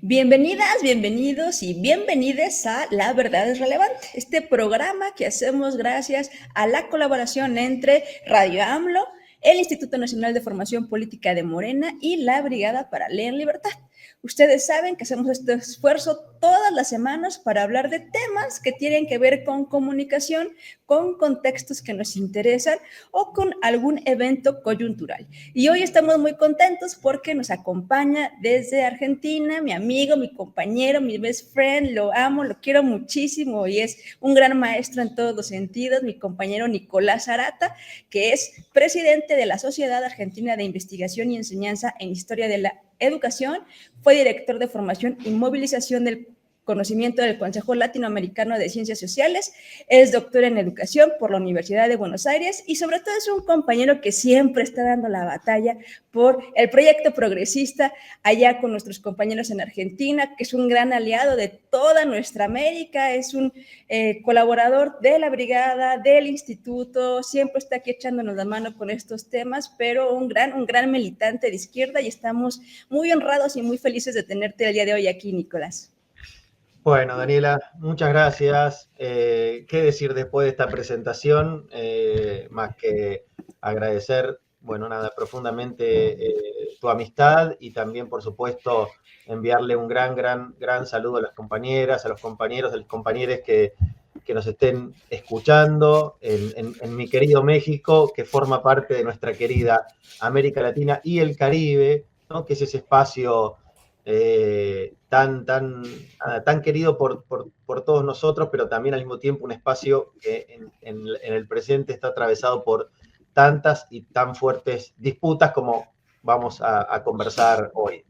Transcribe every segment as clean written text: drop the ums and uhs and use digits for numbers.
Bienvenidas, bienvenidos y bienvenides a La Verdad es Relevante, este programa que hacemos gracias a la colaboración entre Radio AMLO, el Instituto Nacional de Formación Política de Morena y la Brigada para Leer en Libertad. Ustedes saben que hacemos este esfuerzo todas las semanas para hablar de temas que tienen que ver con comunicación, con contextos que nos interesan o con algún evento coyuntural. Y hoy estamos muy contentos porque nos acompaña desde Argentina mi amigo, mi compañero, mi best friend, lo amo, lo quiero muchísimo y es un gran maestro en todos los sentidos, mi compañero Nicolás Arata, que es presidente de la Sociedad Argentina de Investigación y Enseñanza en Historia de la Educación, fue director de formación y movilización del conocimiento del Consejo Latinoamericano de Ciencias Sociales, es doctor en educación por la Universidad de Buenos Aires y sobre todo es un compañero que siempre está dando la batalla por el proyecto progresista allá con nuestros compañeros en Argentina, que es un gran aliado de toda nuestra América, es un colaborador de la brigada, del instituto, siempre está aquí echándonos la mano con estos temas, pero un gran militante de izquierda y estamos muy honrados y muy felices de tenerte el día de hoy aquí, Nicolás. Bueno, Daniela, muchas gracias. ¿Qué decir después de esta presentación? Más que agradecer, bueno, nada, profundamente tu amistad y también, por supuesto, enviarle un gran saludo a las compañeras, a los compañeros, a los compañeros que nos estén escuchando en mi querido México, que forma parte de nuestra querida América Latina y el Caribe, ¿no? Que es ese espacio tan querido por todos nosotros, pero también al mismo tiempo un espacio que en el presente está atravesado por tantas y tan fuertes disputas como vamos a conversar hoy.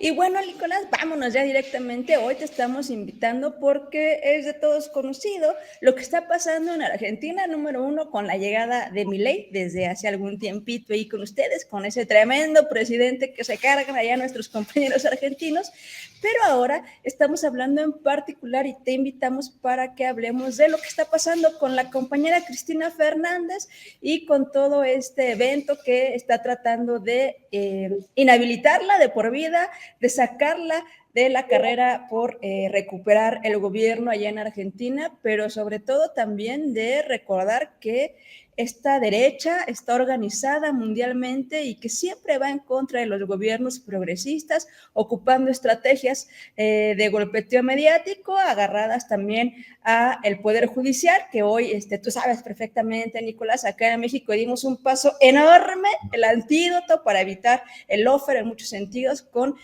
Y bueno, Nicolás, vámonos ya directamente. Hoy te estamos invitando porque es de todos conocido lo que está pasando en Argentina, número uno, con la llegada de Milei desde hace algún tiempito ahí con ustedes, con ese tremendo presidente que se cargan allá nuestros compañeros argentinos. Pero ahora estamos hablando en particular y te invitamos para que hablemos de lo que está pasando con la compañera Cristina Fernández y con todo este evento que está tratando de inhabilitarla de por vida, de sacarla de la carrera por recuperar el gobierno allá en Argentina, pero sobre todo también de recordar que esta derecha está organizada mundialmente y que siempre va en contra de los gobiernos progresistas, ocupando estrategias de golpeteo mediático, agarradas también a el Poder Judicial, que hoy, tú sabes perfectamente, Nicolás, acá en México dimos un paso enorme, el antídoto para evitar el lawfare en muchos sentidos, con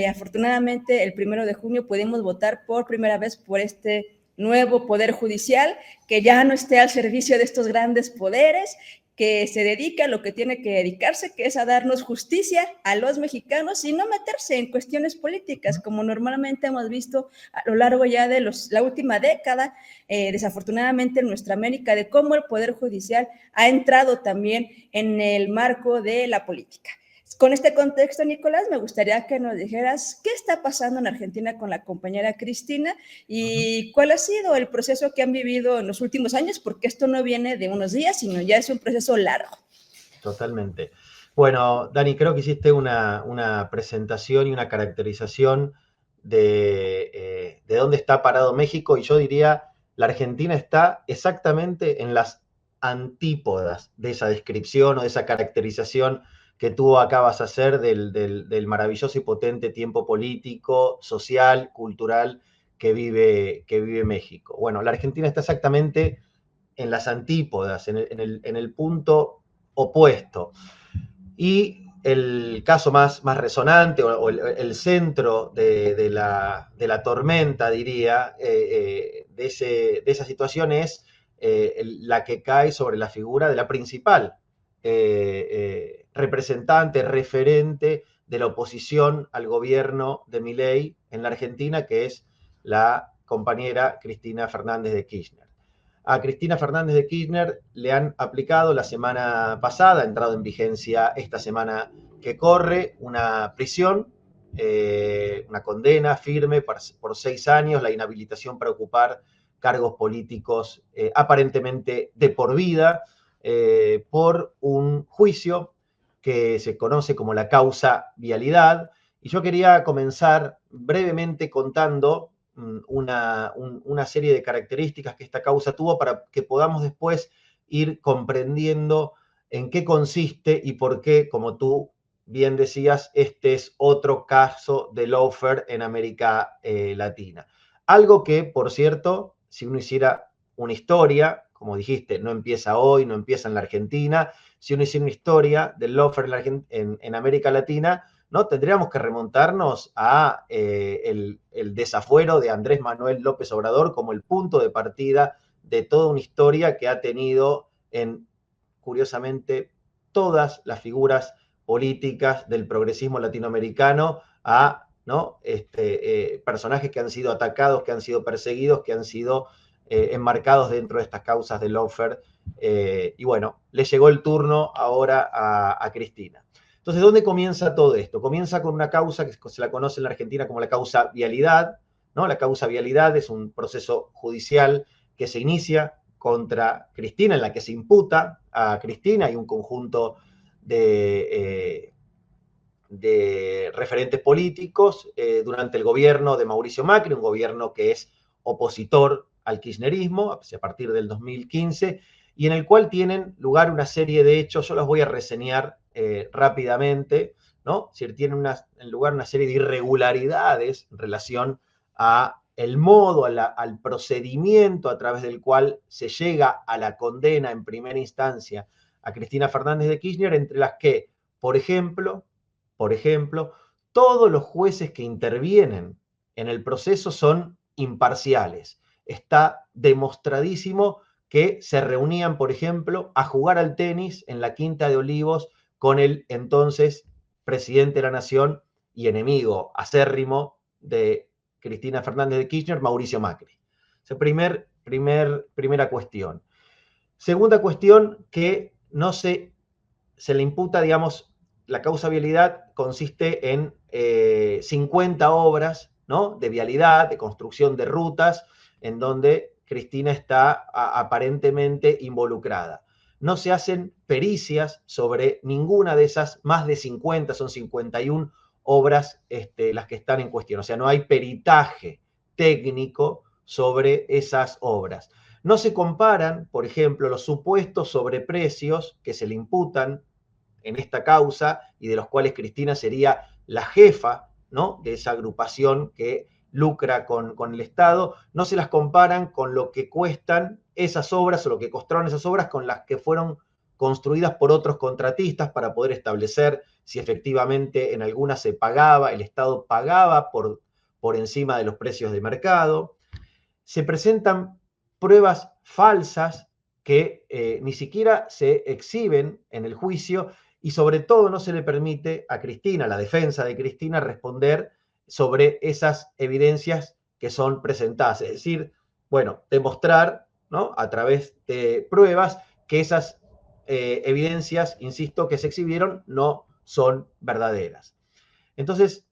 afortunadamente el 1 de junio pudimos votar por primera vez por este nuevo poder judicial, que ya no esté al servicio de estos grandes poderes, que se dedica a lo que tiene que dedicarse, que es a darnos justicia a los mexicanos y no meterse en cuestiones políticas, como normalmente hemos visto a lo largo ya de la última década, desafortunadamente en nuestra América, de cómo el Poder Judicial ha entrado también en el marco de la política. Con este contexto, Nicolás, me gustaría que nos dijeras qué está pasando en Argentina con la compañera Cristina y cuál ha sido el proceso que han vivido en los últimos años, porque esto no viene de unos días, sino ya es un proceso largo. Totalmente. Bueno, Dani, creo que hiciste una presentación y una caracterización de dónde está parado México, y yo diría, la Argentina está exactamente en las antípodas de esa descripción o de esa caracterización que tú acabas de hacer del maravilloso y potente tiempo político, social, cultural que vive México. Bueno, la Argentina está exactamente en las antípodas, en el punto opuesto. Y el caso más resonante o el centro de la tormenta, diría, de esa situación es la que cae sobre la figura de la principal representante, referente de la oposición al gobierno de Milei en la Argentina, que es la compañera Cristina Fernández de Kirchner. A Cristina Fernández de Kirchner le han aplicado la semana pasada, ha entrado en vigencia esta semana que corre, una prisión, una condena firme por 6 años, la inhabilitación para ocupar cargos políticos aparentemente de por vida, por un juicio que se conoce como la causa vialidad Y yo quería comenzar brevemente contando una serie de características que esta causa tuvo para que podamos después ir comprendiendo en qué consiste y por qué, como tú bien decías, este es otro caso de lawfare en América Latina. Algo que, por cierto, si uno hiciera una historia, como dijiste, no empieza hoy, no empieza en la Argentina, si uno hiciera una historia del lawfare en América Latina, ¿no? Tendríamos que remontarnos a el desafuero de Andrés Manuel López Obrador como el punto de partida de toda una historia que ha tenido en, curiosamente, todas las figuras políticas del progresismo latinoamericano a, ¿no? Personajes que han sido atacados, que han sido perseguidos, que han sido enmarcados dentro de estas causas de lawfare. Y bueno, le llegó el turno ahora a Cristina. Entonces, ¿dónde comienza todo esto? Comienza con una causa que se la conoce en la Argentina como la causa vialidad, ¿no? La causa vialidad es un proceso judicial que se inicia contra Cristina, en la que se imputa a Cristina y un conjunto de referentes políticos durante el gobierno de Mauricio Macri, un gobierno que es opositor al kirchnerismo a partir del 2015, y en el cual tienen lugar una serie de hechos, yo los voy a reseñar rápidamente, ¿no? Es decir, tienen en lugar una serie de irregularidades en relación a el modo, al procedimiento a través del cual se llega a la condena en primera instancia a Cristina Fernández de Kirchner, entre las que, por ejemplo, todos los jueces que intervienen en el proceso son imparciales. Está demostradísimo que se reunían, por ejemplo, a jugar al tenis en la Quinta de Olivos con el entonces presidente de la Nación y enemigo acérrimo de Cristina Fernández de Kirchner, Mauricio Macri. Esa primera cuestión. Segunda cuestión, que no se le imputa, digamos, la causa vialidad consiste en 50 obras, ¿no? De vialidad, de construcción de rutas, en donde Cristina está aparentemente involucrada. No se hacen pericias sobre ninguna de esas, más de 50, son 51 obras las que están en cuestión. O sea, no hay peritaje técnico sobre esas obras. No se comparan, por ejemplo, los supuestos sobreprecios que se le imputan en esta causa y de los cuales Cristina sería la jefa, ¿no? De esa agrupación que lucra con el Estado, no se las comparan con lo que cuestan esas obras o lo que costaron esas obras con las que fueron construidas por otros contratistas para poder establecer si efectivamente en algunas se pagaba, el Estado pagaba por encima de los precios de mercado. Se presentan pruebas falsas que ni siquiera se exhiben en el juicio y sobre todo no se le permite a Cristina, a la defensa de Cristina, responder sobre esas evidencias que son presentadas. Es decir, bueno, demostrar, ¿no? A través de pruebas que esas evidencias, insisto, que se exhibieron no son verdaderas. Entonces,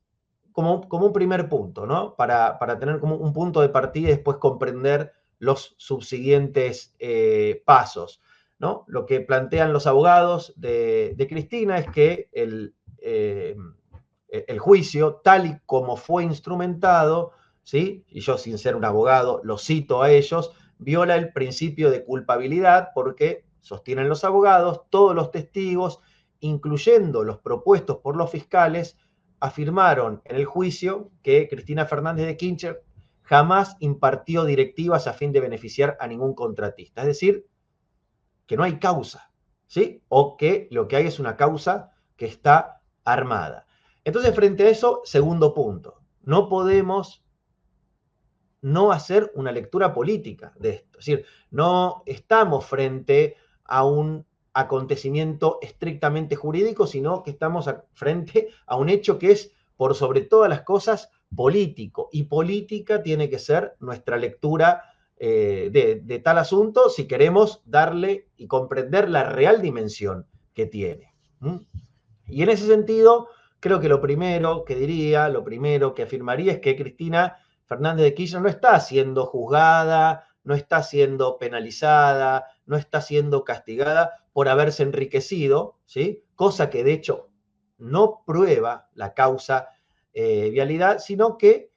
como un primer punto, ¿no? Para tener como un punto de partida y después comprender los subsiguientes pasos, ¿no? Lo que plantean los abogados de Cristina es que el juicio, tal y como fue instrumentado, ¿sí? Y yo, sin ser un abogado, lo cito a ellos, viola el principio de culpabilidad porque, sostienen los abogados, todos los testigos, incluyendo los propuestos por los fiscales, afirmaron en el juicio que Cristina Fernández de Kirchner jamás impartió directivas a fin de beneficiar a ningún contratista. Es decir, que no hay causa, ¿sí? O que lo que hay es una causa que está armada. Entonces, frente a eso, segundo punto, no podemos no hacer una lectura política de esto. Es decir, no estamos frente a un acontecimiento estrictamente jurídico, sino que estamos frente a un hecho que es, por sobre todas las cosas, político. Y política tiene que ser nuestra lectura de tal asunto si queremos darle y comprender la real dimensión que tiene. Y en ese sentido, creo que lo primero que diría, lo primero que afirmaría es que Cristina Fernández de Kirchner no está siendo juzgada, no está siendo penalizada, no está siendo castigada por haberse enriquecido, ¿sí? Cosa que de hecho no prueba la causa vialidad, sino que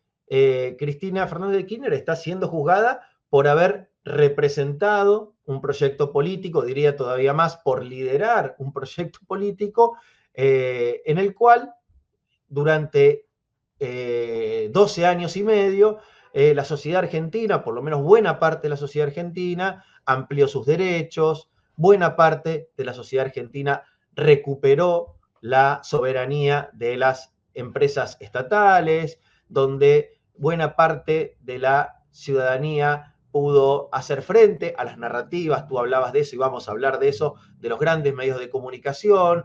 Cristina Fernández de Kirchner está siendo juzgada por haber representado un proyecto político, diría todavía más, por liderar un proyecto político en el cual durante 12 años y medio la sociedad argentina, por lo menos buena parte de la sociedad argentina, amplió sus derechos, buena parte de la sociedad argentina recuperó la soberanía de las empresas estatales, donde buena parte de la ciudadanía pudo hacer frente a las narrativas, tú hablabas de eso y vamos a hablar de eso, de los grandes medios de comunicación,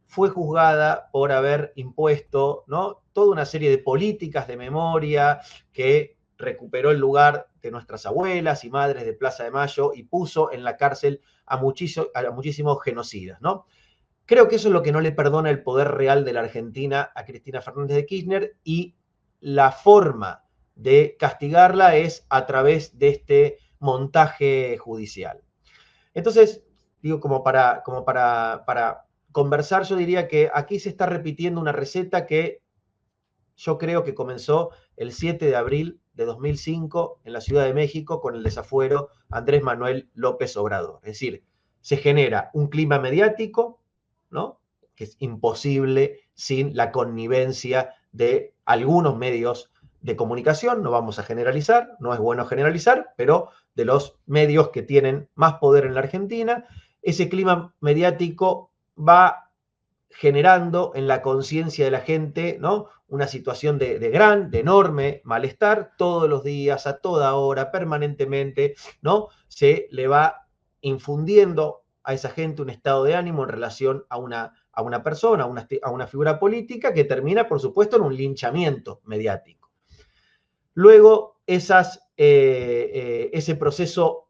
fue juzgada por haber impuesto, ¿no?, toda una serie de políticas de memoria que recuperó el lugar de nuestras abuelas y madres de Plaza de Mayo y puso en la cárcel a muchísimos genocidas, ¿no? Creo que eso es lo que no le perdona el poder real de la Argentina a Cristina Fernández de Kirchner, y la forma de castigarla es a través de este montaje judicial. Entonces, digo, como para conversar, yo diría que aquí se está repitiendo una receta que yo creo que comenzó el 7 de abril de 2005 en la Ciudad de México con el desafuero Andrés Manuel López Obrador. Es decir, se genera un clima mediático, ¿no?, que es imposible sin la connivencia de algunos medios de comunicación, no vamos a generalizar, no es bueno generalizar, pero de los medios que tienen más poder en la Argentina, ese clima mediático va generando en la conciencia de la gente, ¿no?, una situación de enorme malestar, todos los días, a toda hora, permanentemente, ¿no? Se le va infundiendo a esa gente un estado de ánimo en relación a una persona, a una figura política, que termina, por supuesto, en un linchamiento mediático. Luego, ese proceso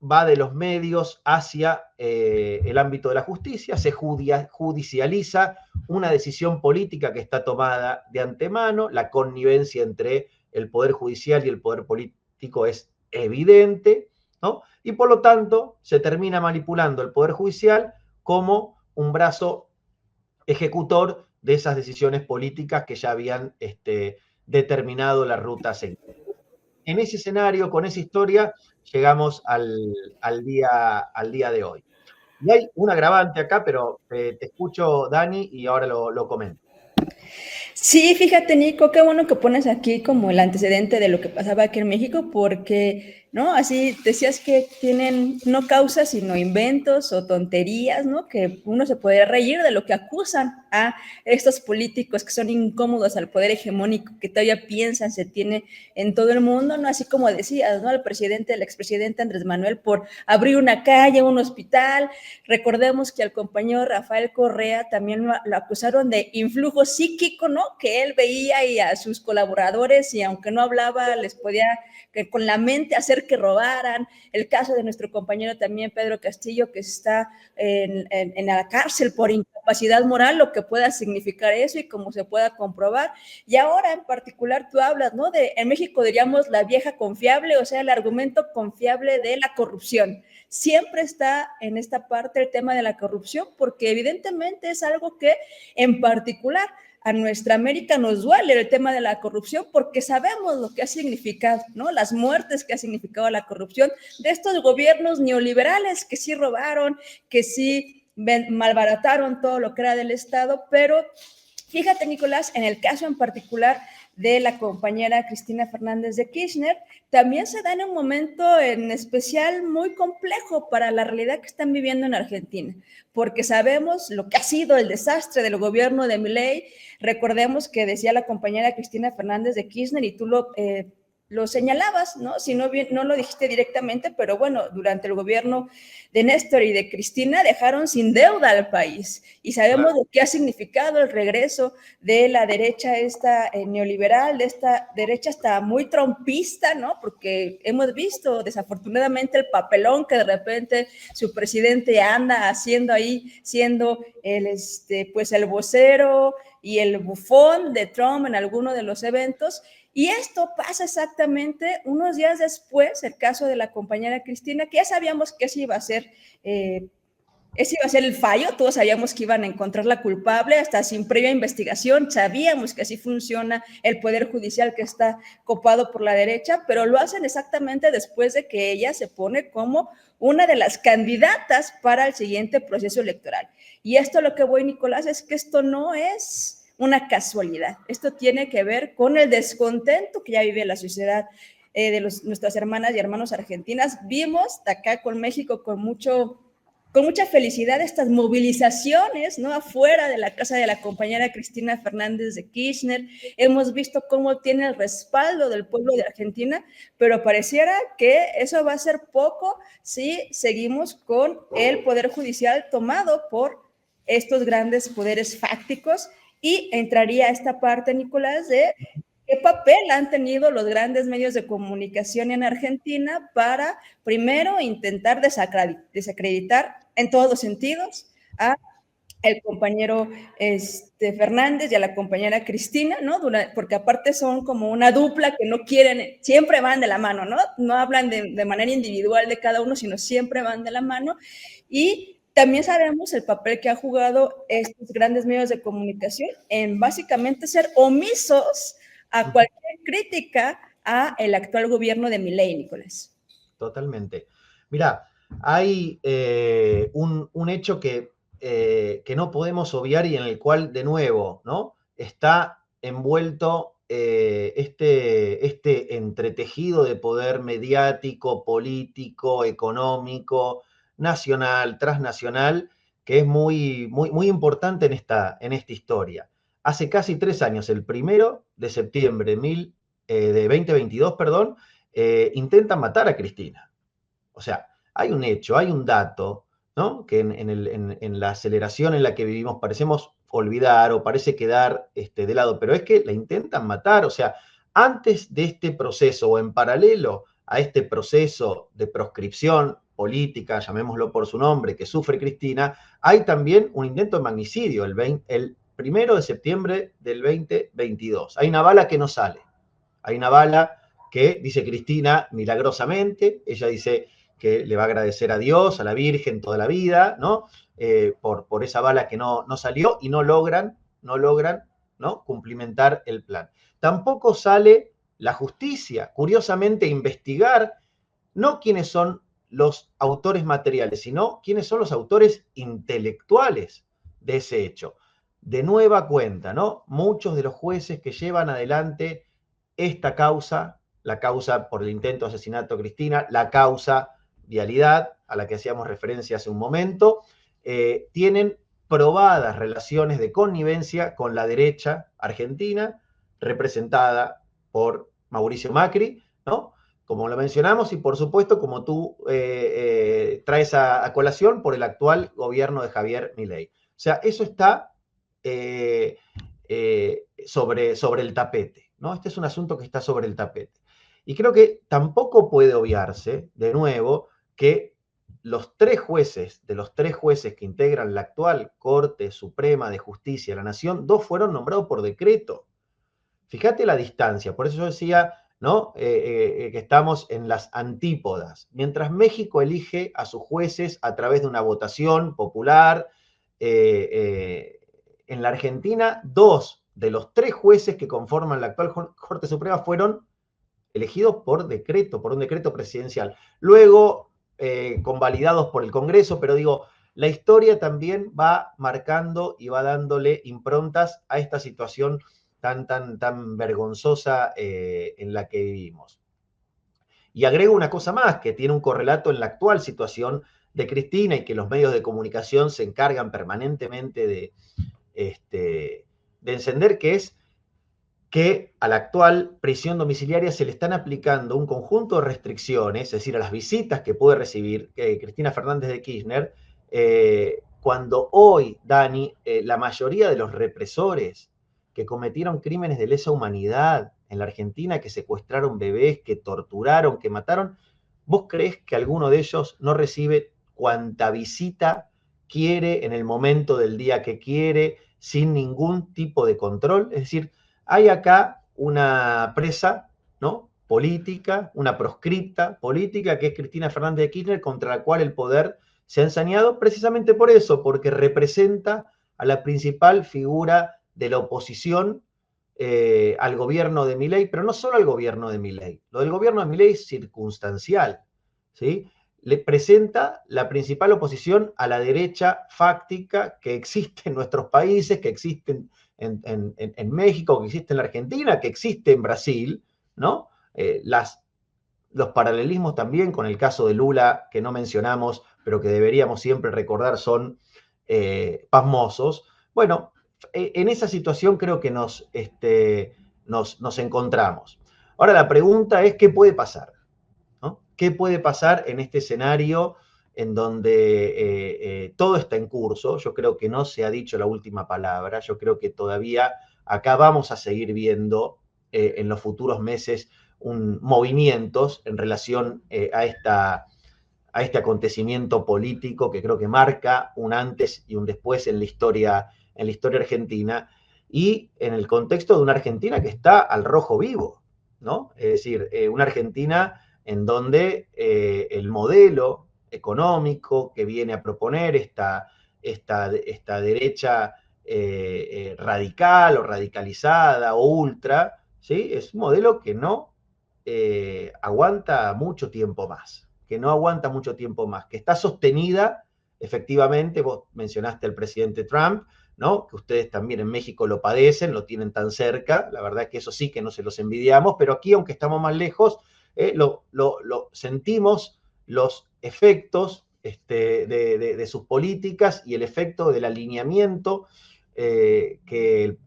va de los medios hacia el ámbito de la justicia, se judicializa una decisión política que está tomada de antemano, la connivencia entre el Poder Judicial y el Poder Político es evidente, ¿no? Y por lo tanto se termina manipulando el Poder Judicial como un brazo ejecutor de esas decisiones políticas que ya habían determinado la ruta a seguir. En ese escenario, con esa historia, llegamos al día de hoy. Y hay un agravante acá, pero te escucho, Dani, y ahora lo comento. Sí, fíjate, Nico, qué bueno que pones aquí como el antecedente de lo que pasaba aquí en México, porque, ¿no? Así decías que tienen no causas, sino inventos o tonterías, ¿no? Que uno se puede reír de lo que acusan a estos políticos que son incómodos al poder hegemónico que todavía piensan se tiene en todo el mundo, ¿no? Así como decías, ¿no? El expresidente Andrés Manuel por abrir una calle, un hospital. Recordemos que al compañero Rafael Correa también lo acusaron de influjo psíquico, ¿no?, que él veía y a sus colaboradores, y aunque no hablaba, les podía con la mente hacer que robaran. El caso de nuestro compañero también, Pedro Castillo, que está en la cárcel por incapacidad moral, lo que pueda significar eso y cómo se pueda comprobar. Y ahora en particular tú hablas, ¿no?, en México diríamos la vieja confiable, o sea, el argumento confiable de la corrupción. Siempre está en esta parte el tema de la corrupción, porque evidentemente es algo que en particular a nuestra América nos duele el tema de la corrupción, porque sabemos lo que ha significado, ¿no?, las muertes que ha significado la corrupción de estos gobiernos neoliberales que sí robaron, que sí malbarataron todo lo que era del Estado. Pero fíjate, Nicolás, en el caso en particular de la compañera Cristina Fernández de Kirchner, también se da en un momento en especial muy complejo para la realidad que están viviendo en Argentina, porque sabemos lo que ha sido el desastre del gobierno de Milei. Recordemos que decía la compañera Cristina Fernández de Kirchner, y tú lo señalabas, ¿no? Si no lo dijiste directamente, pero bueno, durante el gobierno de Néstor y de Cristina dejaron sin deuda al país, y sabemos lo que ha significado el regreso de la derecha esta neoliberal, de esta derecha hasta muy trompista, ¿no? Porque hemos visto desafortunadamente el papelón que de repente su presidente anda haciendo ahí, siendo pues el vocero y el bufón de Trump en alguno de los eventos. Y esto pasa exactamente unos días después, el caso de la compañera Cristina, que ya sabíamos que eso iba a ser ese iba a ser el fallo, todos sabíamos que iban a encontrar la culpable, hasta sin previa investigación, sabíamos que así funciona el Poder Judicial que está copado por la derecha, pero lo hacen exactamente después de que ella se pone como una de las candidatas para el siguiente proceso electoral. Y esto lo que voy, Nicolás, es que esto no es una casualidad, esto tiene que ver con el descontento que ya vive la sociedad de nuestras hermanas y hermanos argentinas. Vimos acá con México con mucha felicidad estas movilizaciones, ¿no? Afuera de la casa de la compañera Cristina Fernández de Kirchner. Hemos visto cómo tiene el respaldo del pueblo de Argentina, pero pareciera que eso va a ser poco si seguimos con el Poder Judicial tomado por estos grandes poderes fácticos, y entraría esta parte, Nicolás, de ¿qué papel han tenido los grandes medios de comunicación en Argentina para, primero, intentar desacreditar en todos los sentidos a el compañero Fernández y a la compañera Cristina, ¿no? Porque aparte son como una dupla que no quieren, siempre van de la mano, ¿no? No hablan de manera individual de cada uno, sino siempre van de la mano. Y también sabemos el papel que han jugado estos grandes medios de comunicación en básicamente ser omisos a cualquier crítica a el actual gobierno de Milei, Nicolás. Totalmente. Mira, hay un hecho que no podemos obviar y en el cual, de nuevo, ¿no? Está envuelto este entretejido de poder mediático, político, económico, nacional, transnacional, que es muy, muy, muy importante en esta historia. Hace casi 3 años, el 1 de septiembre de 2022, perdón, intentan matar a Cristina. O sea, hay un hecho, hay un dato, ¿no? Que en la aceleración en la que vivimos parecemos olvidar o parece quedar de lado, pero es que la intentan matar. O sea, antes de este proceso o en paralelo a este proceso de proscripción política, llamémoslo por su nombre, que sufre Cristina, hay también un intento de magnicidio el 1 de septiembre del 2022. Hay una bala que no sale. Hay una bala que dice Cristina milagrosamente, ella dice que le va a agradecer a Dios, a la Virgen toda la vida, ¿no? Por esa bala que no salió y no logran, ¿no? Cumplimentar el plan. Tampoco sale la justicia, curiosamente, a investigar no quiénes son los autores materiales, sino quiénes son los autores intelectuales de ese hecho. De nueva cuenta, ¿no? Muchos de los jueces que llevan adelante esta causa, la causa por el intento de asesinato de Cristina, la causa vialidad, a la que hacíamos referencia hace un momento, tienen probadas relaciones de connivencia con la derecha argentina, representada por Mauricio Macri, ¿no? Como lo mencionamos, y por supuesto, como tú traes a colación, por el actual gobierno de Javier Milei. O sea, eso está sobre el tapete, ¿no? Este es un asunto que está sobre el tapete. Y creo que tampoco puede obviarse, de nuevo, que de los 3 jueces que integran la actual Corte Suprema de Justicia de la Nación, 2 fueron nombrados por decreto. Fíjate la distancia, por eso yo decía, ¿no? Que estamos en las antípodas. Mientras México elige a sus jueces a través de una votación popular, en la Argentina, 2 de los 3 jueces que conforman la actual Corte Suprema fueron elegidos por decreto, por un decreto presidencial. Luego, convalidados por el Congreso, pero digo, la historia también va marcando y va dándole improntas a esta situación tan vergonzosa en la que vivimos. Y agrego una cosa más, que tiene un correlato en la actual situación de Cristina y que los medios de comunicación se encargan permanentemente de encender, que es que a la actual prisión domiciliaria se le están aplicando un conjunto de restricciones, es decir, a las visitas que puede recibir Cristina Fernández de Kirchner, cuando hoy, Dani, la mayoría de los represores que cometieron crímenes de lesa humanidad en la Argentina, que secuestraron bebés, que torturaron, que mataron, ¿vos creés que alguno de ellos no recibe cuanta visita quiere en el momento del día que quiere, sin ningún tipo de control? Es decir, hay acá una presa, ¿no? Política, una proscripta política, que es Cristina Fernández de Kirchner, contra la cual el poder se ha ensañado precisamente por eso, porque representa a la principal figura de la oposición al gobierno de Milei, pero no solo al gobierno de Milei. Lo del gobierno de Milei es circunstancial, ¿sí? Le presenta la principal oposición a la derecha fáctica que existe en nuestros países, que existe en México, que existe en la Argentina, que existe en Brasil, ¿no? Los paralelismos también con el caso de Lula, que no mencionamos, pero que deberíamos siempre recordar, son pasmosos. Bueno, en esa situación creo que nos encontramos. Ahora la pregunta es, ¿qué puede pasar? ¿No? ¿Qué puede pasar en este escenario en donde todo está en curso? Yo creo que no se ha dicho la última palabra, yo creo que todavía acá vamos a seguir viendo en los futuros meses movimientos en relación a este acontecimiento político que creo que marca un antes y un después en la historia argentina, y en el contexto de una Argentina que está al rojo vivo, ¿no? Es decir, una Argentina en donde el modelo económico que viene a proponer esta derecha radical o radicalizada o ultra, ¿sí? Es un modelo que no aguanta mucho tiempo más, que está sostenida, efectivamente, vos mencionaste al presidente Trump, ¿no? Que ustedes también en México lo padecen, lo tienen tan cerca, la verdad es que eso sí que no se los envidiamos, pero aquí, aunque estamos más lejos, lo sentimos los efectos de sus políticas y el efecto del alineamiento que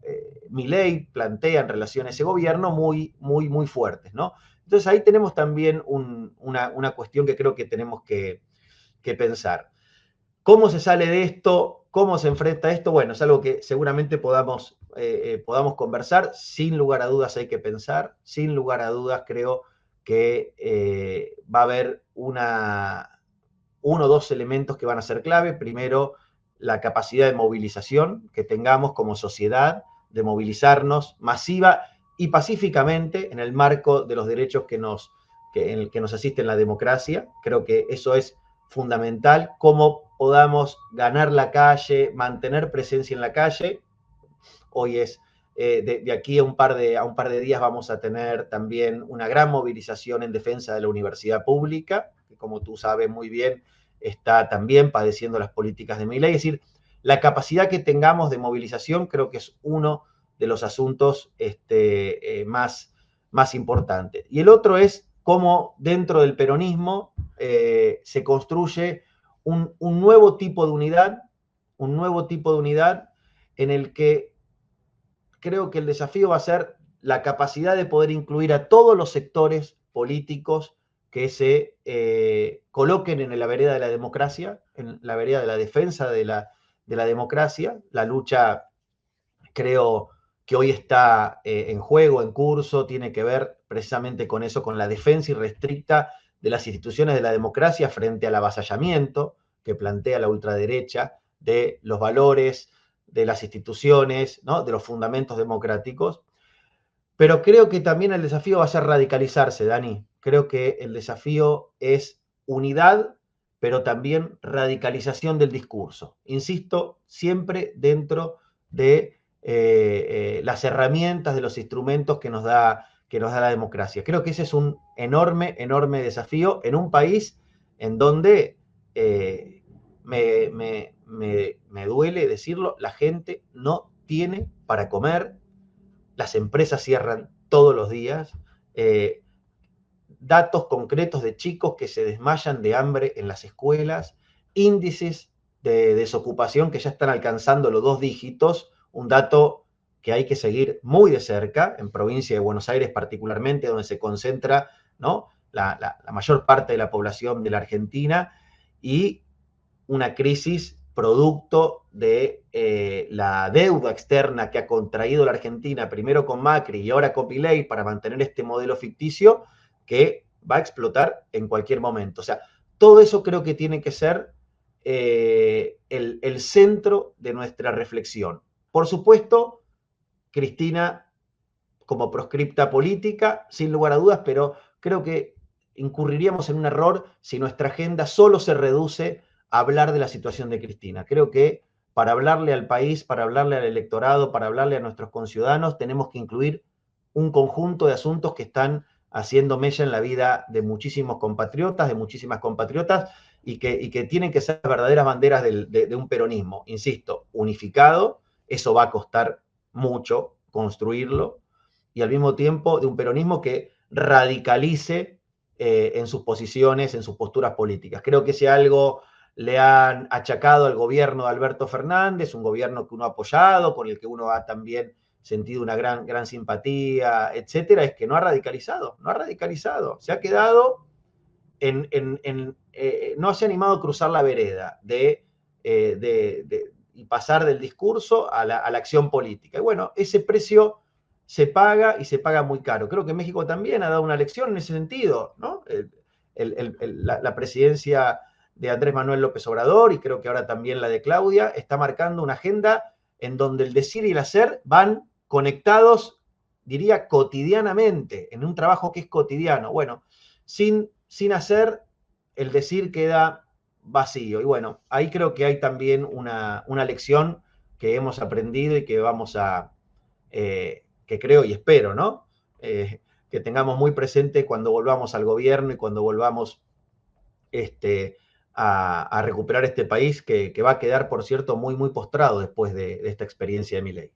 Milei plantea en relación a ese gobierno muy, muy, muy fuertes, ¿no? Entonces ahí tenemos también una cuestión que creo que tenemos que pensar. ¿Cómo se sale de esto? ¿Cómo se enfrenta a esto? Bueno, es algo que seguramente podamos conversar. Sin lugar a dudas hay que pensar. Sin lugar a dudas creo que va a haber uno o dos elementos que van a ser clave. Primero, la capacidad de movilización que tengamos como sociedad, de movilizarnos masiva y pacíficamente en el marco de los derechos que nos asisten la democracia. Creo que eso es fundamental, cómo podamos ganar la calle, mantener presencia en la calle. Hoy es, de aquí a un par de días vamos a tener también una gran movilización en defensa de la universidad pública, que como tú sabes muy bien, está también padeciendo las políticas de Milei. Es decir, la capacidad que tengamos de movilización creo que es uno de los asuntos más importantes. Y el otro es cómo dentro del peronismo se construye un nuevo tipo de unidad, en el que creo que el desafío va a ser la capacidad de poder incluir a todos los sectores políticos que se coloquen en la vereda de la democracia, en la vereda de la defensa de la democracia. La lucha, creo que hoy está en juego, en curso, tiene que ver precisamente con eso, con la defensa irrestricta de las instituciones de la democracia frente al avasallamiento que plantea la ultraderecha de los valores, de las instituciones, ¿no? De los fundamentos democráticos. Pero creo que también el desafío va a ser radicalizarse, Dani. Creo que el desafío es unidad, pero también radicalización del discurso. Insisto, siempre dentro de las herramientas, de los instrumentos que nos da la democracia. Creo que ese es un enorme, enorme desafío en un país en donde me duele decirlo, la gente no tiene para comer, las empresas cierran todos los días, datos concretos de chicos que se desmayan de hambre en las escuelas, índices de desocupación que ya están alcanzando los 2 dígitos, un dato que hay que seguir muy de cerca, en provincia de Buenos Aires particularmente, donde se concentra, ¿no? la mayor parte de la población de la Argentina, y una crisis producto de la deuda externa que ha contraído la Argentina, primero con Macri y ahora con Milei, para mantener este modelo ficticio que va a explotar en cualquier momento. O sea, todo eso creo que tiene que ser el centro de nuestra reflexión. Por supuesto, Cristina como proscripta política, sin lugar a dudas, pero creo que incurriríamos en un error si nuestra agenda solo se reduce hablar de la situación de Cristina. Creo que para hablarle al país, para hablarle al electorado, para hablarle a nuestros conciudadanos, tenemos que incluir un conjunto de asuntos que están haciendo mella en la vida de muchísimos compatriotas, de muchísimas compatriotas, y que tienen que ser verdaderas banderas de un peronismo, insisto, unificado. Eso va a costar mucho construirlo, y al mismo tiempo de un peronismo que radicalice en sus posiciones, en sus posturas políticas. Creo que si algo le han achacado al gobierno de Alberto Fernández, un gobierno que uno ha apoyado, con el que uno ha también sentido una gran simpatía, etcétera, es que no ha radicalizado, se ha quedado no se ha animado a cruzar la vereda y pasar del discurso a la acción política. Y bueno, ese precio se paga, y se paga muy caro. Creo que México también ha dado una lección en ese sentido, ¿no? La presidencia de Andrés Manuel López Obrador, y creo que ahora también la de Claudia, está marcando una agenda en donde el decir y el hacer van conectados, diría, cotidianamente, en un trabajo que es cotidiano. Bueno, sin hacer, el decir queda vacío. Y bueno, ahí creo que hay también una lección que hemos aprendido y que vamos a, que creo y espero, ¿no? Que tengamos muy presente cuando volvamos al gobierno y cuando volvamos a recuperar este país que va a quedar, por cierto, muy postrado después de esta experiencia de Milei.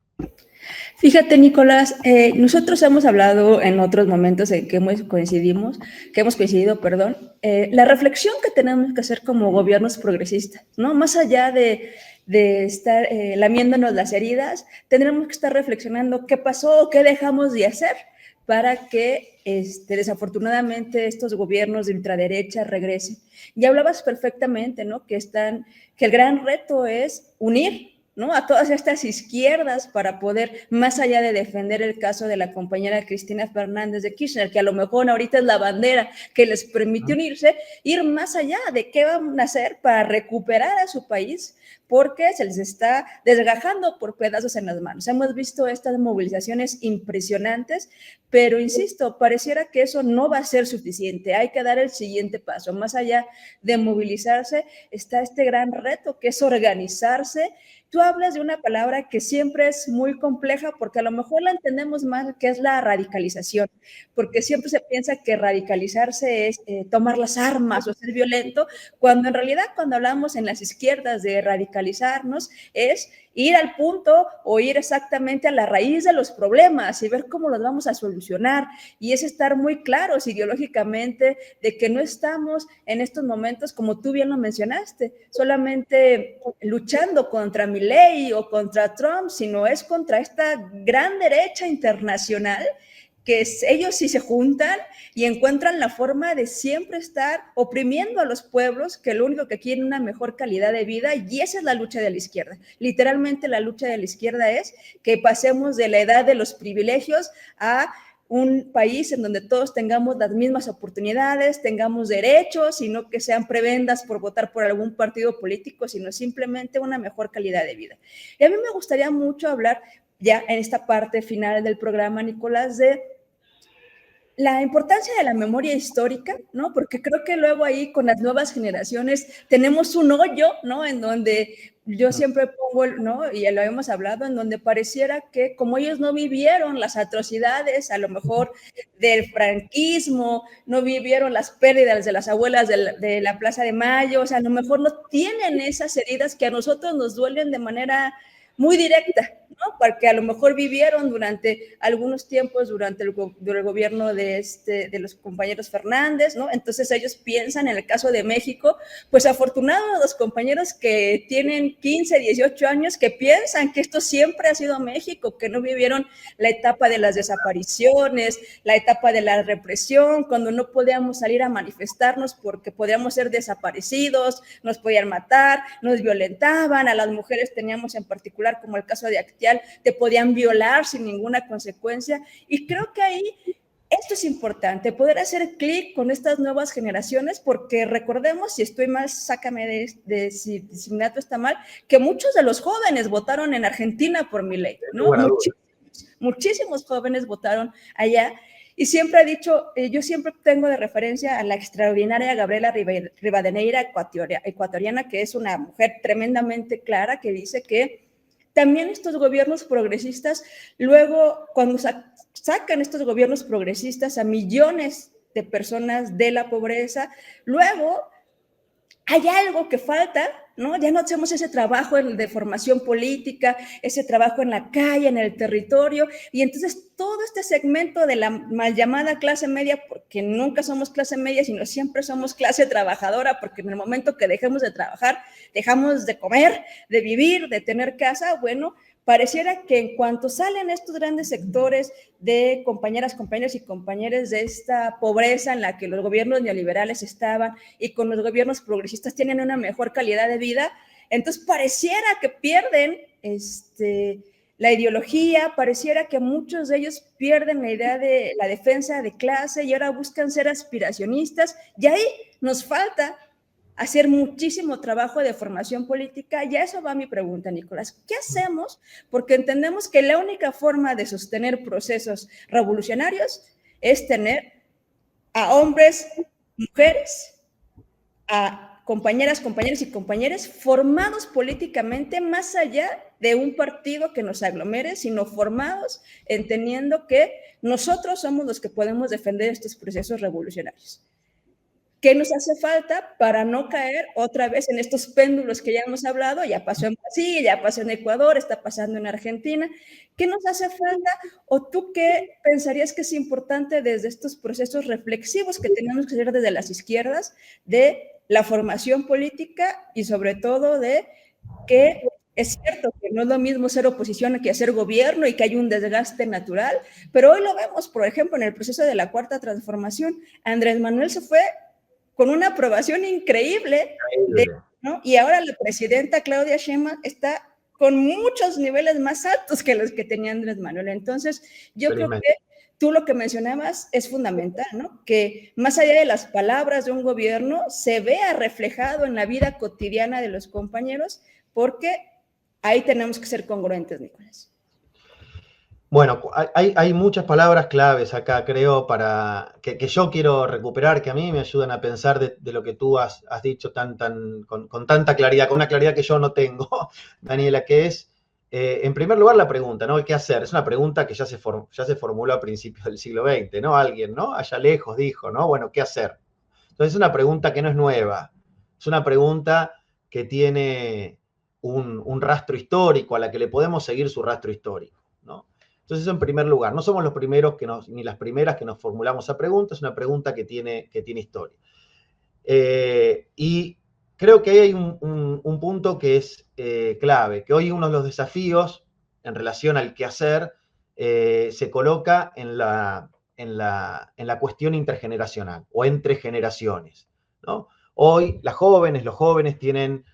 Fíjate, Nicolás, nosotros hemos hablado en otros momentos en que hemos coincidido, perdón, la reflexión que tenemos que hacer como gobiernos progresistas, ¿no? Más allá de estar lamiéndonos las heridas, tendremos que estar reflexionando qué pasó, qué dejamos de hacer para que desafortunadamente estos gobiernos de ultraderecha regresen. Y hablabas perfectamente, ¿no? Que el gran reto es unir, ¿no? A todas estas izquierdas para poder, más allá de defender el caso de la compañera Cristina Fernández de Kirchner, que a lo mejor ahorita es la bandera que les permitió unirse, ir más allá de qué van a hacer para recuperar a su país, porque se les está desgajando por pedazos en las manos. Hemos visto estas movilizaciones impresionantes, pero insisto, pareciera que eso no va a ser suficiente. Hay que dar el siguiente paso. Más allá de movilizarse, está este gran reto que es organizarse. Tú hablas de una palabra que siempre es muy compleja porque a lo mejor la entendemos mal, que es la radicalización, porque siempre se piensa que radicalizarse es tomar las armas o ser violento, cuando en realidad cuando hablamos en las izquierdas de radicalizarnos es ir al punto o ir exactamente a la raíz de los problemas y ver cómo los vamos a solucionar, y es estar muy claros ideológicamente de que no estamos en estos momentos, como tú bien lo mencionaste, solamente luchando contra Milei o contra Trump, sino es contra esta gran derecha internacional que ellos sí se juntan y encuentran la forma de siempre estar oprimiendo a los pueblos, que lo único que quieren es una mejor calidad de vida, y esa es la lucha de la izquierda. Literalmente la lucha de la izquierda es que pasemos de la edad de los privilegios a un país en donde todos tengamos las mismas oportunidades, tengamos derechos, y no que sean prebendas por votar por algún partido político, sino simplemente una mejor calidad de vida. Y a mí me gustaría mucho hablar ya en esta parte final del programa, Nicolás, de la importancia de la memoria histórica, ¿no? Porque creo que luego ahí con las nuevas generaciones tenemos un hoyo, ¿no? En donde yo siempre pongo, ¿no? Y ya lo hemos hablado, en donde pareciera que como ellos no vivieron las atrocidades, a lo mejor del franquismo, no vivieron las pérdidas de las abuelas de la Plaza de Mayo, o sea, a lo mejor no tienen esas heridas que a nosotros nos duelen de manera muy directa, ¿no? Porque a lo mejor vivieron durante algunos tiempos, durante el gobierno de los compañeros Fernández, ¿no? Entonces ellos piensan, en el caso de México, pues afortunados los compañeros que tienen 15, 18 años, que piensan que esto siempre ha sido México, que no vivieron la etapa de las desapariciones, la etapa de la represión, cuando no podíamos salir a manifestarnos porque podíamos ser desaparecidos, nos podían matar, nos violentaban, a las mujeres teníamos en particular, como el caso de Actial, te podían violar sin ninguna consecuencia, y creo que ahí esto es importante, poder hacer clic con estas nuevas generaciones, porque recordemos, si estoy mal, sácame si mi dato está mal, que muchos de los jóvenes votaron en Argentina por Milei, ¿no? Muchísimos jóvenes votaron allá, Y siempre ha dicho, yo siempre tengo de referencia a la extraordinaria Gabriela Rivadeneira, ecuatoriana, que es una mujer tremendamente clara, que dice que también estos gobiernos progresistas, luego cuando sacan estos gobiernos progresistas a millones de personas de la pobreza, luego hay algo que falta, ¿no? Ya no hacemos ese trabajo de formación política, ese trabajo en la calle, en el territorio, y entonces todo este segmento de la mal llamada clase media, porque nunca somos clase media, sino siempre somos clase trabajadora, porque en el momento que dejemos de trabajar, dejamos de comer, de vivir, de tener casa, bueno, pareciera que en cuanto salen estos grandes sectores de compañeras, compañeros y compañeros de esta pobreza en la que los gobiernos neoliberales estaban y con los gobiernos progresistas tienen una mejor calidad de vida, entonces pareciera que pierden la ideología, pareciera que muchos de ellos pierden la idea de la defensa de clase y ahora buscan ser aspiracionistas, y ahí nos falta hacer muchísimo trabajo de formación política, y a eso va mi pregunta, Nicolás. ¿Qué hacemos? Porque entendemos que la única forma de sostener procesos revolucionarios es tener a hombres, mujeres, a compañeras, compañeros y compañeros formados políticamente más allá de un partido que nos aglomere, sino formados entendiendo que nosotros somos los que podemos defender estos procesos revolucionarios. ¿Qué nos hace falta para no caer otra vez en estos péndulos que ya hemos hablado? Ya pasó en Brasil, ya pasó en Ecuador, está pasando en Argentina. ¿Qué nos hace falta? ¿O tú qué pensarías que es importante desde estos procesos reflexivos que tenemos que hacer desde las izquierdas, de la formación política y sobre todo de que es cierto que no es lo mismo ser oposición que hacer gobierno y que hay un desgaste natural, pero hoy lo vemos, por ejemplo, en el proceso de la Cuarta Transformación. Andrés Manuel se fue con una aprobación increíble, ¿no? Y ahora la presidenta Claudia Sheinbaum está con muchos niveles más altos que los que tenía Andrés Manuel. Entonces, yo creo que tú lo que mencionabas es fundamental, ¿no? Que más allá de las palabras de un gobierno, se vea reflejado en la vida cotidiana de los compañeros, porque ahí tenemos que ser congruentes, Nicolás. Bueno, hay muchas palabras claves acá, creo, para que yo quiero recuperar, que a mí me ayudan a pensar de lo que tú has dicho con tanta claridad, con una claridad que yo no tengo, Daniela, que es, en primer lugar, la pregunta, ¿no? ¿Qué hacer? Es una pregunta que ya se formuló a principios del siglo XX, ¿no? Alguien, ¿no? Allá lejos dijo, ¿no? Bueno, ¿qué hacer? Entonces es una pregunta que no es nueva, es una pregunta que tiene un rastro histórico, a la que le podemos seguir su rastro histórico, ¿no? Entonces, eso en primer lugar, no somos los primeros ni las primeras que nos formulamos esa pregunta, es una pregunta que tiene historia. Y creo que ahí hay un punto que es clave, que hoy uno de los desafíos en relación al qué hacer se coloca en la cuestión intergeneracional o entre generaciones, ¿no? Hoy los jóvenes tienen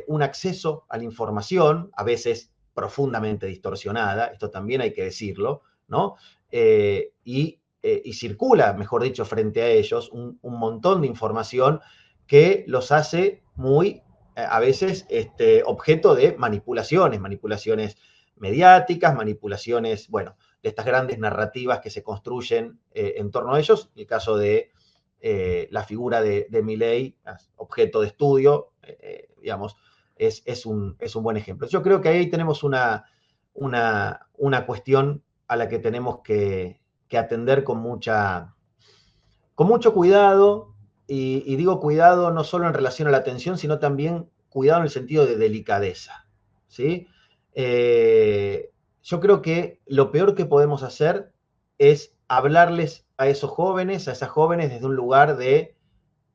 un acceso a la información, a veces profundamente distorsionada, esto también hay que decirlo, ¿no? Y circula, mejor dicho, frente a ellos un montón de información que los hace muy, a veces, objeto de manipulaciones mediáticas, manipulaciones, bueno, de estas grandes narrativas que se construyen en torno a ellos. El caso de la figura de Milei, objeto de estudio, digamos, es un buen ejemplo. Yo creo que ahí tenemos una cuestión a la que tenemos que atender con mucho cuidado, y digo cuidado no solo en relación a la atención, sino también cuidado en el sentido de delicadeza, ¿sí? Yo creo que lo peor que podemos hacer es hablarles a esos jóvenes, a esas jóvenes, desde un lugar de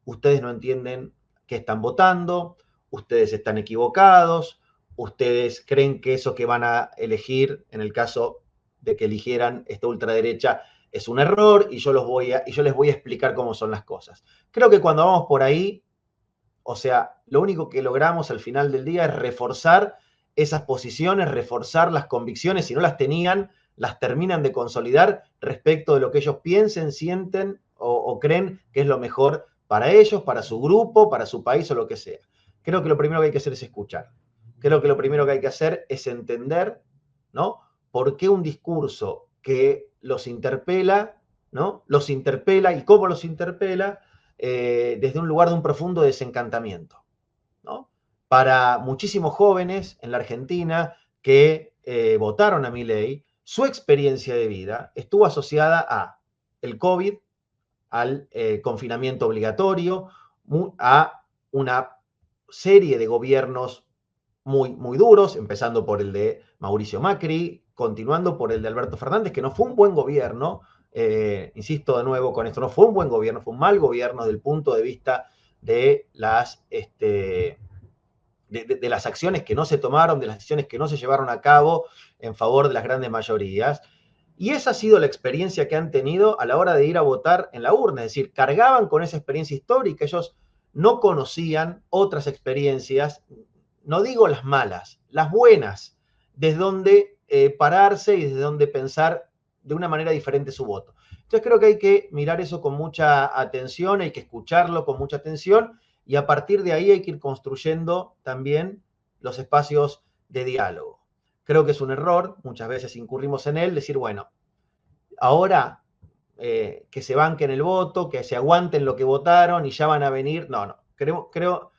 ustedes no entienden qué están votando, ustedes están equivocados, ustedes creen que eso que van a elegir, en el caso de que eligieran esta ultraderecha, es un error, y yo les voy a explicar cómo son las cosas. Creo que cuando vamos por ahí, o sea, lo único que logramos al final del día es reforzar esas posiciones, reforzar las convicciones. Si no las tenían, las terminan de consolidar respecto de lo que ellos piensen, sienten o creen que es lo mejor para ellos, para su grupo, para su país o lo que sea. Creo que lo primero que hay que hacer es escuchar. Creo que lo primero que hay que hacer es entender, ¿no?, por qué un discurso que los interpela ¿no? Los interpela, y cómo los interpela, desde un lugar de un profundo desencantamiento, ¿no? Para muchísimos jóvenes en la Argentina que votaron a Milei, su experiencia de vida estuvo asociada a el COVID, al confinamiento obligatorio, a una serie de gobiernos muy duros, empezando por el de Mauricio Macri, continuando por el de Alberto Fernández, que no fue un buen gobierno, insisto de nuevo con esto, no fue un buen gobierno, fue un mal gobierno desde el punto de vista de las, de las acciones que no se tomaron, de las decisiones que no se llevaron a cabo en favor de las grandes mayorías. Y esa ha sido la experiencia que han tenido a la hora de ir a votar en la urna, es decir, cargaban con esa experiencia histórica, ellos no conocían otras experiencias, no digo las malas, las buenas, desde donde pararse y desde donde pensar de una manera diferente su voto. Entonces creo que hay que mirar eso con mucha atención, hay que escucharlo con mucha atención, y a partir de ahí hay que ir construyendo también los espacios de diálogo. Creo que es un error, muchas veces incurrimos en él, decir, bueno, ahora que se banquen el voto, que se aguanten lo que votaron y ya van a venir. No, no. Yo creo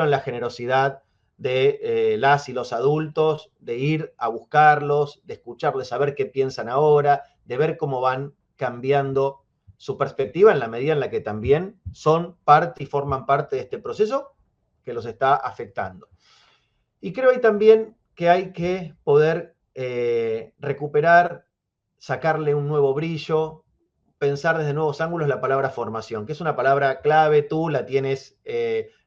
en la generosidad de las y los adultos, de ir a buscarlos, de escucharlos, de saber qué piensan ahora, de ver cómo van cambiando su perspectiva en la medida en la que también son parte y forman parte de este proceso que los está afectando. Y creo ahí también que hay que poder recuperar, sacarle un nuevo brillo, pensar desde nuevos ángulos la palabra formación, que es una palabra clave, tú la tienes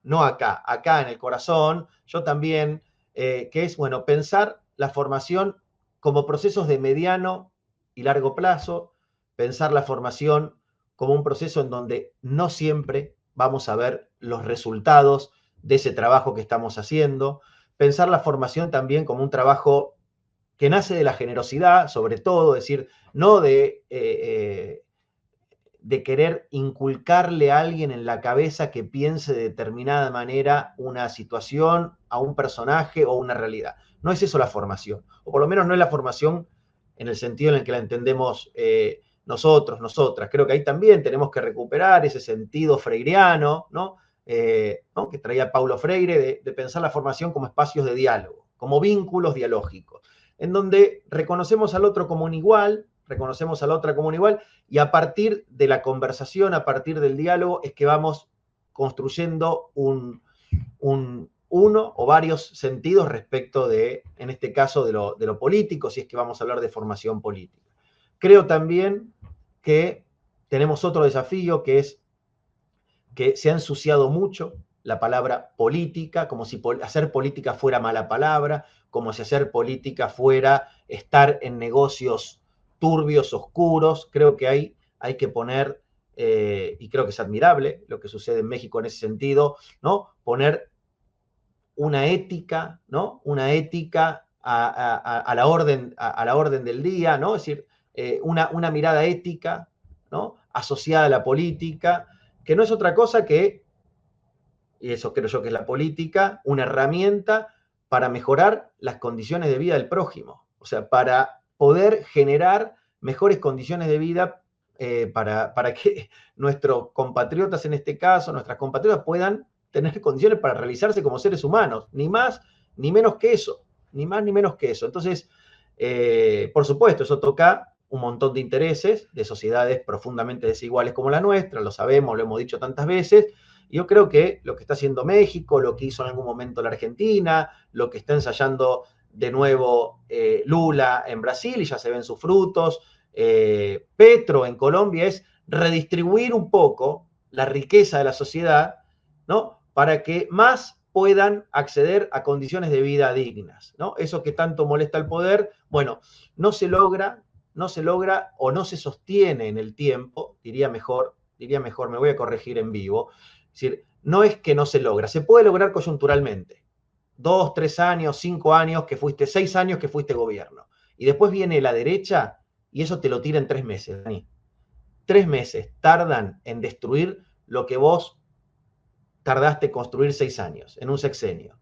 no acá en el corazón, yo también, que es, bueno, pensar la formación como procesos de mediano y largo plazo, pensar la formación como un proceso en donde no siempre vamos a ver los resultados de ese trabajo que estamos haciendo, pensar la formación también como un trabajo que nace de la generosidad, sobre todo, es decir, no de querer inculcarle a alguien en la cabeza que piense de determinada manera una situación, a un personaje o una realidad. No es eso la formación, o por lo menos no es la formación en el sentido en el que la entendemos nosotros, nosotras. Creo que ahí también tenemos que recuperar ese sentido freireano, ¿no? ¿No? Que traía Paulo Freire, de pensar la formación como espacios de diálogo, como vínculos dialógicos, en donde reconocemos al otro como un igual, reconocemos a la otra como un igual, y a partir de la conversación, a partir del diálogo, es que vamos construyendo uno o varios sentidos respecto de, en este caso, de lo político, si es que vamos a hablar de formación política. Creo también que tenemos otro desafío, que es que se ha ensuciado mucho la palabra política, como si hacer política fuera mala palabra, como si hacer política fuera estar en negocios turbios, oscuros. Creo que hay que poner, y creo que es admirable lo que sucede en México en ese sentido, ¿no? Poner una ética, ¿no? Una ética a la orden del día, ¿no? Es decir, una mirada ética, ¿no? Asociada a la política, que no es otra cosa que, y eso creo yo que es la política, una herramienta para mejorar las condiciones de vida del prójimo. O sea, para poder generar mejores condiciones de vida para que nuestros compatriotas, en este caso, nuestras compatriotas puedan tener condiciones para realizarse como seres humanos, ni más ni menos que eso, ni más ni menos que eso. Entonces, por supuesto, eso toca un montón de intereses de sociedades profundamente desiguales como la nuestra, lo sabemos, lo hemos dicho tantas veces. Yo creo que lo que está haciendo México, lo que hizo en algún momento la Argentina, lo que está ensayando de nuevo Lula en Brasil, y ya se ven sus frutos, Petro en Colombia, es redistribuir un poco la riqueza de la sociedad, ¿no? Para que más puedan acceder a condiciones de vida dignas, ¿no? Eso que tanto molesta al poder, bueno, no se logra o no se sostiene en el tiempo, diría mejor, me voy a corregir en vivo. Es decir, no es que no se logra, se puede lograr coyunturalmente. 2, 3 años, 5 años que fuiste, 6 años que fuiste gobierno. Y después viene la derecha y eso te lo tira en 3 meses, Dani. 3 meses tardan en destruir lo que vos tardaste en construir 6 años, en un sexenio.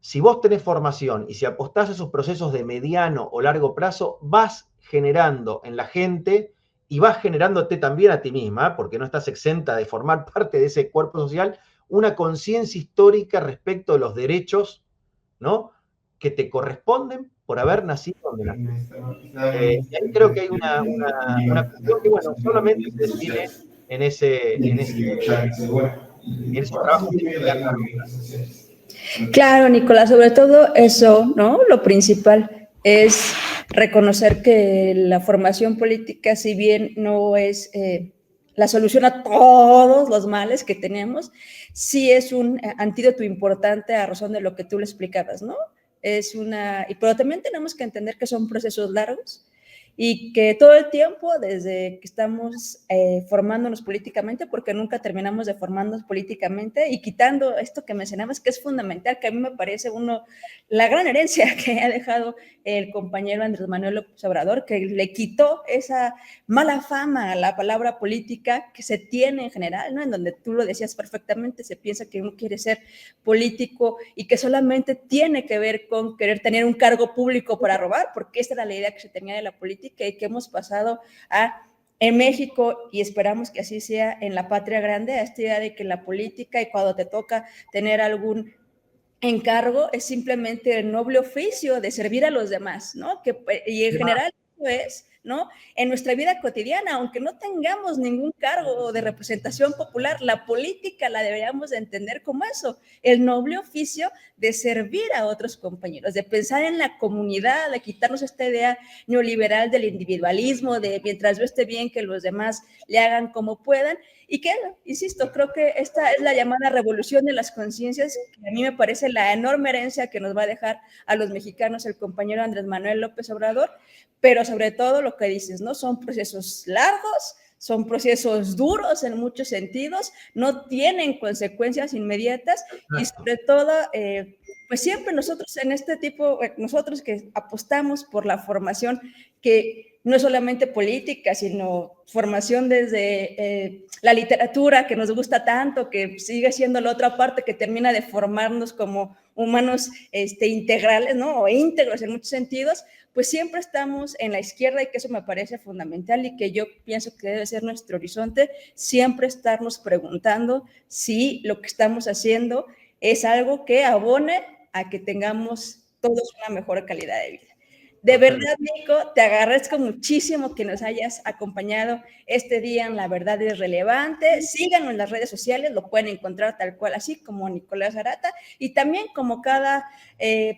Si vos tenés formación y si apostás a esos procesos de mediano o largo plazo, vas generando en la gente y vas generándote también a ti misma, porque no estás exenta de formar parte de ese cuerpo social, una conciencia histórica respecto de los derechos, ¿no?, que te corresponden por haber nacido donde naciste. Y ahí creo que hay una cuestión que, bueno, solamente se define en esos trabajos que se dan. Claro, Nicolás, sobre todo eso, ¿no? Lo principal es reconocer que la formación política, si bien no es la solución a todos los males que tenemos, sí es un antídoto importante a razón de lo que tú le explicabas, ¿no? Pero también tenemos que entender que son procesos largos y que todo el tiempo, desde que estamos formándonos políticamente, porque nunca terminamos de formarnos políticamente, y quitando esto que mencionabas, que es fundamental, que a mí me parece la gran herencia que ha dejado el compañero Andrés Manuel López Obrador, que le quitó esa mala fama a la palabra política que se tiene en general, ¿no? En donde tú lo decías perfectamente, se piensa que uno quiere ser político y que solamente tiene que ver con querer tener un cargo público para robar, porque esta era la idea que se tenía de la política y que hemos pasado en México, y esperamos que así sea en la patria grande, a esta idea de que la política, y cuando te toca tener algún encargo, es simplemente el noble oficio de servir a los demás, ¿no? Y en general eso es, ¿no? En nuestra vida cotidiana, aunque no tengamos ningún cargo de representación popular, la política la deberíamos de entender como eso, el noble oficio de servir a otros compañeros, de pensar en la comunidad, de quitarnos esta idea neoliberal del individualismo, de mientras yo esté bien, que los demás le hagan como puedan. Y que, insisto, creo que esta es la llamada revolución de las conciencias, que a mí me parece la enorme herencia que nos va a dejar a los mexicanos el compañero Andrés Manuel López Obrador, pero sobre todo lo que dices, ¿no? Son procesos largos, son procesos duros en muchos sentidos, no tienen consecuencias inmediatas y sobre todo, pues siempre nosotros en este tipo, nosotros que apostamos por la formación que no es solamente política, sino formación desde la literatura que nos gusta tanto, que sigue siendo la otra parte que termina de formarnos como humanos integrales, ¿no? O íntegros en muchos sentidos, pues siempre estamos en la izquierda, y que eso me parece fundamental y que yo pienso que debe ser nuestro horizonte, siempre estarnos preguntando si lo que estamos haciendo es algo que abone a que tengamos todos una mejor calidad de vida. De verdad, Nico, te agradezco muchísimo que nos hayas acompañado este día en La Verdad es Relevante. Síganos en las redes sociales, lo pueden encontrar tal cual, así como Nicolás Arata, y también como cada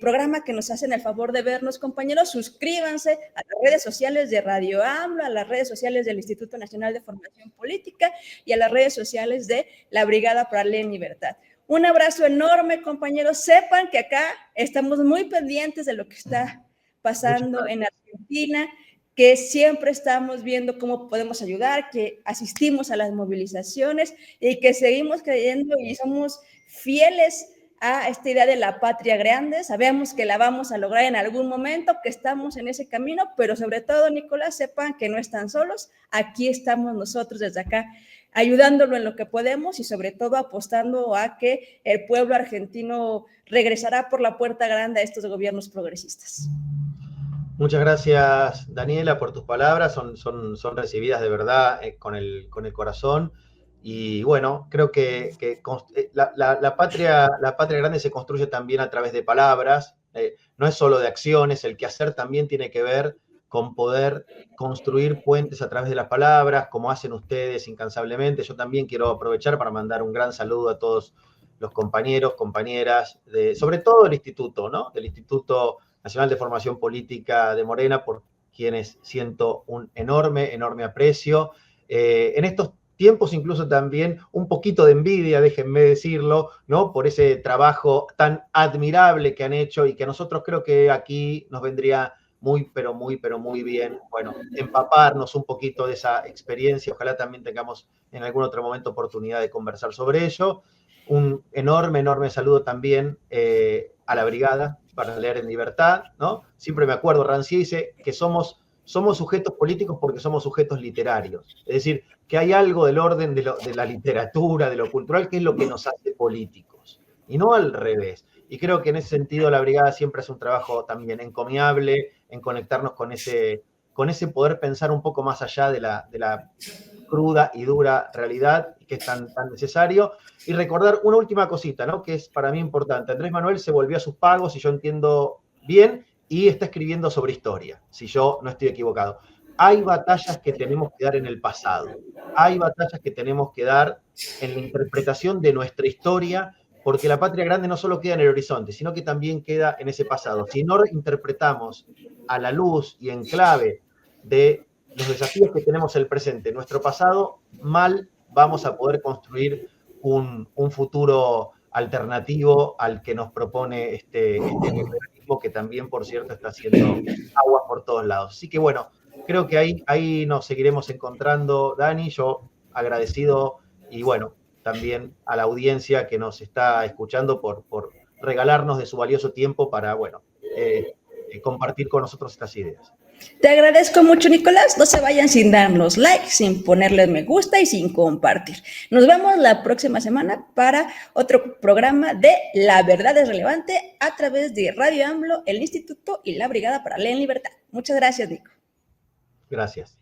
programa que nos hacen el favor de vernos, compañeros, suscríbanse a las redes sociales de Radio AMLO, a las redes sociales del Instituto Nacional de Formación Política y a las redes sociales de la Brigada para la Ley en Libertad. Un abrazo enorme, compañeros. Sepan que acá estamos muy pendientes de lo que está pasando en Argentina, que siempre estamos viendo cómo podemos ayudar, que asistimos a las movilizaciones y que seguimos creyendo y somos fieles a esta idea de la patria grande. Sabemos que la vamos a lograr en algún momento, que estamos en ese camino, pero sobre todo, Nicolás, sepan que no están solos. Aquí estamos nosotros desde acá, ayudándolo en lo que podemos y sobre todo apostando a que el pueblo argentino regresará por la puerta grande a estos gobiernos progresistas. Muchas gracias, Daniela, por tus palabras, son recibidas de verdad con el corazón. Y bueno, creo que la patria grande se construye también a través de palabras, no es solo de acciones, el quehacer también tiene que ver con poder construir puentes a través de las palabras, como hacen ustedes incansablemente. Yo también quiero aprovechar para mandar un gran saludo a todos los compañeros, compañeras, sobre todo del Instituto, ¿no? Del Instituto Nacional de Formación Política de Morena, por quienes siento un enorme aprecio. En estos tiempos incluso también un poquito de envidia, déjenme decirlo, ¿no? Por ese trabajo tan admirable que han hecho y que a nosotros creo que aquí nos vendría muy bien, bueno, empaparnos un poquito de esa experiencia. Ojalá también tengamos en algún otro momento oportunidad de conversar sobre ello. Un enorme saludo también a la Brigada para Leer en Libertad, ¿no? Siempre me acuerdo, Rancière dice que somos sujetos políticos porque somos sujetos literarios. Es decir, que hay algo del orden de la literatura, de lo cultural, que es lo que nos hace políticos, y no al revés. Y creo que en ese sentido la Brigada siempre hace un trabajo también encomiable en conectarnos con ese con ese poder pensar un poco más allá de la cruda y dura realidad que es tan necesario. Y recordar una última cosita, ¿no? Que es para mí importante. Andrés Manuel se volvió a sus pagos, si yo entiendo bien, y está escribiendo sobre historia, si yo no estoy equivocado. Hay batallas que tenemos que dar en el pasado. Hay batallas que tenemos que dar en la interpretación de nuestra historia, porque la patria grande no solo queda en el horizonte, sino que también queda en ese pasado. Si no interpretamos a la luz y en clave de los desafíos que tenemos en el presente, nuestro pasado, mal vamos a poder construir un futuro alternativo al que nos propone este neoliberalismo, que también, por cierto, está haciendo aguas por todos lados. Así que bueno, creo que ahí nos seguiremos encontrando, Dani, yo agradecido, y bueno, también a la audiencia que nos está escuchando por regalarnos de su valioso tiempo para, bueno, compartir con nosotros estas ideas. Te agradezco mucho, Nicolás. No se vayan sin darnos like, sin ponerles me gusta y sin compartir. Nos vemos la próxima semana para otro programa de La Verdad es Relevante a través de Radio AMLO, el Instituto y la Brigada para Leer en Libertad. Muchas gracias, Nico. Gracias.